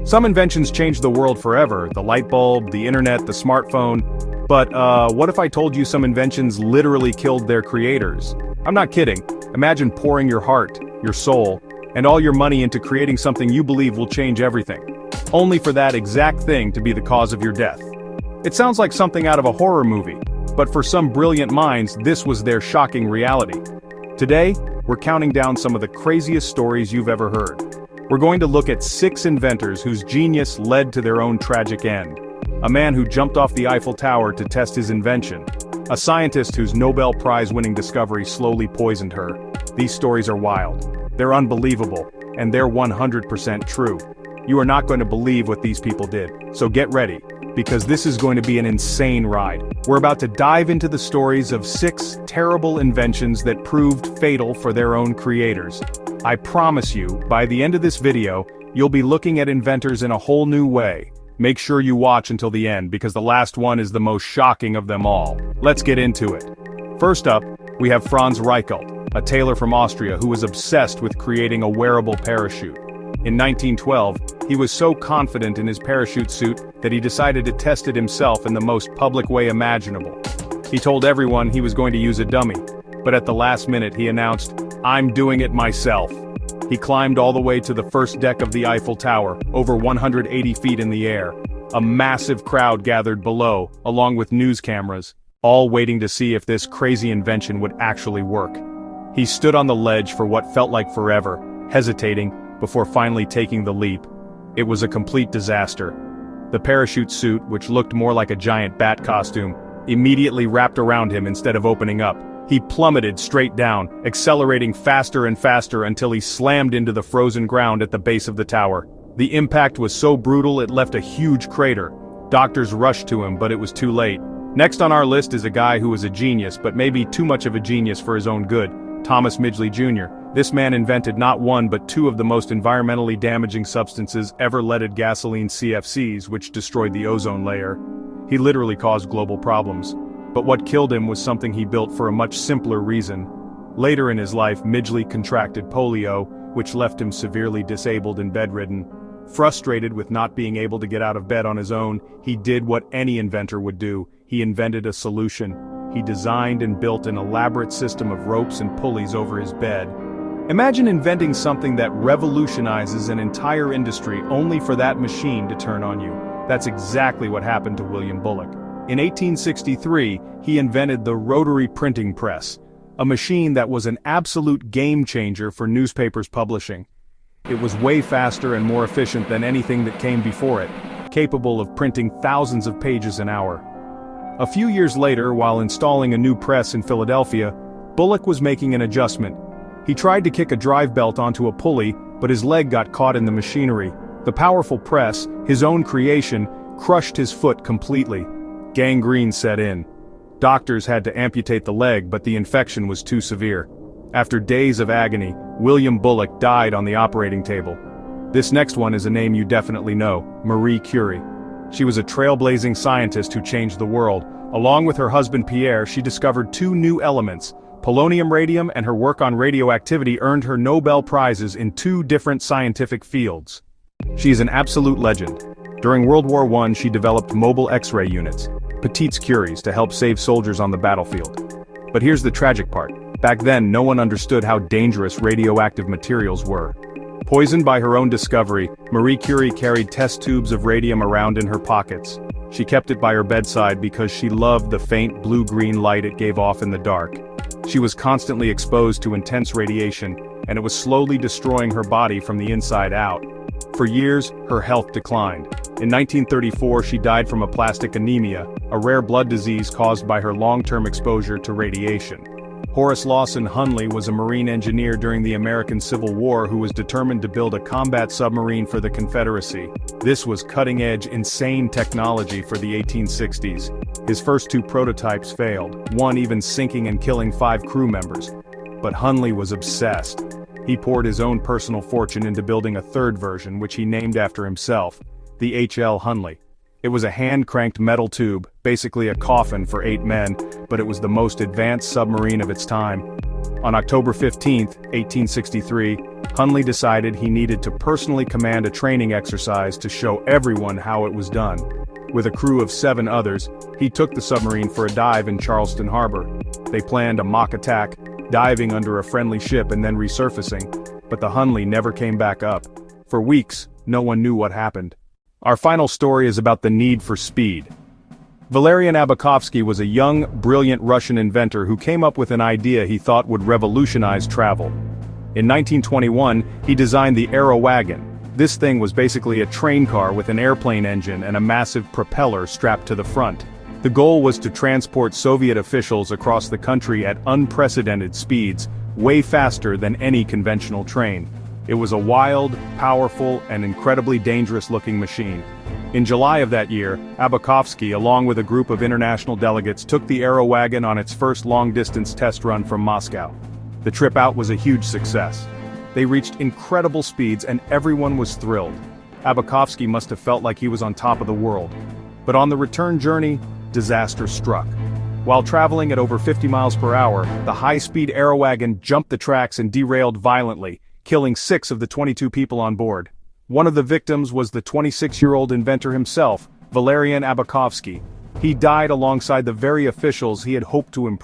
Some inventions changed the world forever, the light bulb, the internet, the smartphone. But what if I told you some inventions literally killed their creators? I'm not kidding. Imagine pouring your heart, your soul, and all your money into creating something you believe will change everything, only for that exact thing to be the cause of your death. It sounds like something out of a horror movie, but for some brilliant minds, this was their shocking reality. Today, we're counting down some of the craziest stories you've ever heard. We're going to look at 6 inventors whose genius led to their own tragic end. A man who jumped off the Eiffel Tower to test his invention. A scientist whose Nobel Prize-winning discovery slowly poisoned her. These stories are wild. They're unbelievable, and they're 100% true. You are not going to believe what these people did, so get ready, because this is going to be an insane ride. We're about to dive into the stories of 6 terrible inventions that proved fatal for their own creators. I promise you, by the end of this video, you'll be looking at inventors in a whole new way. Make sure you watch until the end because the last one is the most shocking of them all. Let's get into it. First up, we have Franz Reichelt, a tailor from Austria who was obsessed with creating a wearable parachute. In 1912, he was so confident in his parachute suit that he decided to test it himself in the most public way imaginable. He told everyone he was going to use a dummy, but at the last minute he announced, "I'm doing it myself." He climbed all the way to the first deck of the Eiffel Tower, over 180 feet in the air. A massive crowd gathered below, along with news cameras, all waiting to see if this crazy invention would actually work. He stood on the ledge for what felt like forever, hesitating, before finally taking the leap. It was a complete disaster. The parachute suit, which looked more like a giant bat costume, immediately wrapped around him instead of opening up. He plummeted straight down, accelerating faster and faster until he slammed into the frozen ground at the base of the tower. The impact was so brutal it left a huge crater. Doctors rushed to him, but it was too late. Next on our list is a guy who was a genius, but maybe too much of a genius for his own good, Thomas Midgley Jr. This man invented not one but 2 of the most environmentally damaging substances ever: leaded gasoline CFCs, which destroyed the ozone layer. He literally caused global problems. But what killed him was something he built for a much simpler reason. Later in his life, Midgley contracted polio, which left him severely disabled and bedridden. Frustrated with not being able to get out of bed on his own, he did what any inventor would do. He invented a solution. He designed and built an elaborate system of ropes and pulleys over his bed. Imagine inventing something that revolutionizes an entire industry only for that machine to turn on you. That's exactly what happened to William Bullock. In 1863, he invented the rotary printing press, a machine that was an absolute game-changer for newspapers publishing. It was way faster and more efficient than anything that came before it, capable of printing thousands of pages an hour. A few years later, while installing a new press in Philadelphia, Bullock was making an adjustment. He tried to kick a drive belt onto a pulley, but his leg got caught in the machinery. The powerful press, his own creation, crushed his foot completely. Gangrene set in. Doctors had to amputate the leg, but the infection was too severe. After days of agony, William Bullock died on the operating table. This next one is a name you definitely know: Marie Curie. She was a trailblazing scientist who changed the world. Along with her husband Pierre, she discovered 2 new elements: polonium-radium, and her work on radioactivity earned her Nobel Prizes in 2 different scientific fields. She is an absolute legend. During World War I, she developed mobile X-ray units, petites curies, to help save soldiers on the battlefield. But here's the tragic part. Back then, no one understood how dangerous radioactive materials were. Poisoned by her own discovery, Marie Curie carried test tubes of radium around in her pockets. She kept it by her bedside because she loved the faint blue-green light it gave off in the dark. She was constantly exposed to intense radiation, and it was slowly destroying her body from the inside out. For years, her health declined. In 1934, she died from aplastic anemia, a rare blood disease caused by her long-term exposure to radiation. Horace Lawson Hunley was a marine engineer during the American Civil War who was determined to build a combat submarine for the Confederacy. This was cutting-edge, insane technology for the 1860s. His first 2 prototypes failed, one even sinking and killing 5 crew members. But Hunley was obsessed. He poured his own personal fortune into building a 3rd version, which he named after himself, the H.L. Hunley. It was a hand-cranked metal tube, basically a coffin for 8 men, but it was the most advanced submarine of its time. On October 15, 1863, Hunley decided he needed to personally command a training exercise to show everyone how it was done. With a crew of 7 others, he took the submarine for a dive in Charleston Harbor. They planned a mock attack, diving under a friendly ship and then resurfacing, but the Hunley never came back up. For weeks, no one knew what happened. Our final story is about the need for speed. Valerian Abakovsky was a young, brilliant Russian inventor who came up with an idea he thought would revolutionize travel. In 1921, he designed the Aerowagon. This thing was basically a train car with an airplane engine and a massive propeller strapped to the front. The goal was to transport Soviet officials across the country at unprecedented speeds, way faster than any conventional train. It was a wild, powerful, and incredibly dangerous-looking machine. In July of that year, Abakovsky, along with a group of international delegates, took the Aerowagon on its first long-distance test run from Moscow. The trip out was a huge success. They reached incredible speeds and everyone was thrilled. Abakovsky must have felt like he was on top of the world. But on the return journey, disaster struck. While traveling at over 50 miles per hour, the high-speed Aerowagon jumped the tracks and derailed violently, killing 6 of the 22 people on board. One of the victims was the 26-year-old inventor himself, Valerian Abakovsky. He died alongside the very officials he had hoped to impress.